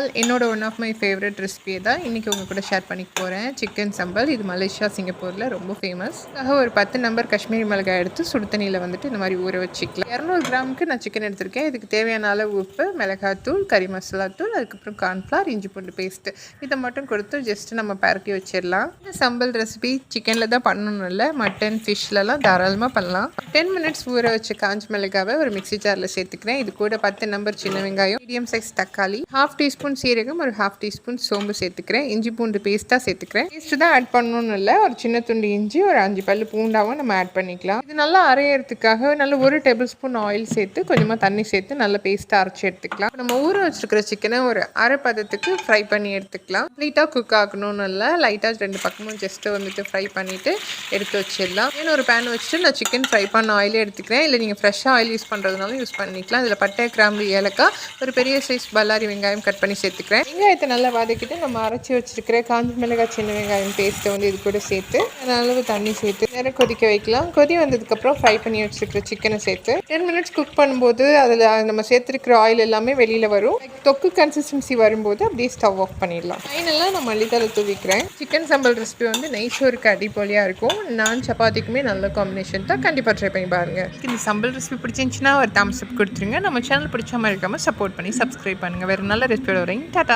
சம்பல் என்னோட one of my favourite ரெசிபியை தான் இன்றைக்கி உங்கள் கூட ஷேர் பண்ணிக்க போகிறேன். சிக்கன் சம்பல் இது மலேசியா சிங்கப்பூரில் ரொம்ப ஃபேமஸ். ஒரு 10 நம்பர் காஷ்மீரி மிளகாய் எடுத்து சுடு தண்ணியில் வந்துட்டு இந்த மாதிரி ஊற வச்சுக்கலாம். 200 கிராமுக்கு நான் சிக்கன் எடுத்திருக்கேன். இதுக்கு தேவையான அளவு உப்பு, மிளகாத்தூள், கறி மசாலா தூள், அதுக்கப்புறம் கார்ன்ஃப்ளவர், இஞ்சி பூண்டு பேஸ்ட்டு இதை மட்டும் கொடுத்து ஜஸ்ட்டு நம்ம பரட்டி வச்சிடலாம். இந்த சம்பல் ரெசிபி சிக்கனில் தான் பண்ணணும் இல்லை, மட்டன் ஃபிஷ்லலாம் தாராளமாக பண்ணலாம். 10 மினிட்ஸ் ஊற வச்ச காஞ்ச மிளகாவை ஒரு மிக்ஸி ஜாரில் சேர்த்துக்கிறேன். இது கூட 10 நம்பர் சின்ன வெங்காயம், மீடியம் சைஸ் தக்காளி, 1/2 டீஸ்பூன் சீரகம், ஒரு 1/2 டீஸ்பூன் சோம்பு சேர்த்துக்கிறேன். இஞ்சி பூண்டு பேஸ்ட்டாக சேர்த்துக்கிறேன். பேஸ்ட்டு தான் ஆட் பண்ணணும்னு இல்லை, ஒரு சின்ன துண்டு இஞ்சி, ஒரு 5 பல்லு பூண்டாவும் நம்ம ஆட் பண்ணிக்கலாம். இது நல்லா அரையிறதுக்காக நல்ல 1 டேபிள் ஸ்பூன் ஆயில் சேர்த்து கொஞ்சமாக தண்ணி சேர்த்து நல்ல பேஸ்ட்டாக அரைச்சி எடுத்துக்கலாம். நம்ம ஊற வச்சுருக்கிற சிக்கனை ஒரு அரை பதத்துக்கு ஃப்ரை பண்ணி எடுத்துக்கலாம். லைட்டாக குக் ஆகணும்னு இல்லை, லைட்டாக 2 பக்கமும் ஜஸ்ட்டு வந்துட்டு ஃப்ரை பண்ணிவிட்டு எடுத்து வச்சிடலாம். ஏன்னா ஒரு பேன் வச்சுட்டு நான் சிக்கன் ஃப்ரை பண்ண ஆயிலே எடுத்துக்கிறேன். இல்லை நீங்கள் ஃப்ரெஷ்ஷாக ஆயில் யூஸ் பண்ணுறதுனாலும் யூஸ் பண்ணிக்கலாம். இதில் பட்டை, கிராம்பு, ஏலக்காய், ஒரு பெரிய சைஸ் பல்லாரி வெங்காயம் கட் பண்ணி சேர்த்துக்கிறேன். வெங்காயத்தை நல்லா வதக்கிட்டு நம்ம அரைச்சி வச்சிருக்கிற காஞ்ச மிளகாய், சின்ன வெங்காயம் பேஸ்ட்டை வந்து இது கூட சேர்த்து அளவு தண்ணி சேர்த்து நேரம் கொதிக்க வைக்கலாம். கொதி வந்ததுக்கப்புறம் ஃப்ரை பண்ணி வச்சிருக்கிற சிக்கனை சேர்த்து 10 மினிட்ஸ் குக் பண்ணும்போது அதில் நம்ம சேர்த்துருக்கிற ஆயில் எல்லாமே வெளியில் வரும். தொக்கு கன்சிஸ்டன்சி வரும்போது அப்படியே ஸ்டவ் ஆஃப் பண்ணிடலாம். ஃபைனலாக நான் மல்லித்தலை தூவிக்கிறேன். சிக்கன் சம்பல் ரெசிபி வந்து நெய்ச்சோருக்கு அடிப்பொலியாக இருக்கும். நான் சப்பாத்திக்குமே நல்ல காம்பினேஷன் தான். கண்டிப்பாக ட்ரை பண்ணி பாருங்கள். இந்த சம்பல் ரெசிபி பிடிச்சிருந்துச்சுன்னா ஒரு தம்ஸ் அப் கொடுத்துருங்க. நம்ம சேனல் பிடிச்ச மாதிரி இருக்காமல் சப்போர்ட் பண்ணி சப்ஸ்கிரைப் பண்ணுங்கள். வேறு நல்ல ரெசிபியோட வரேன். டாடா.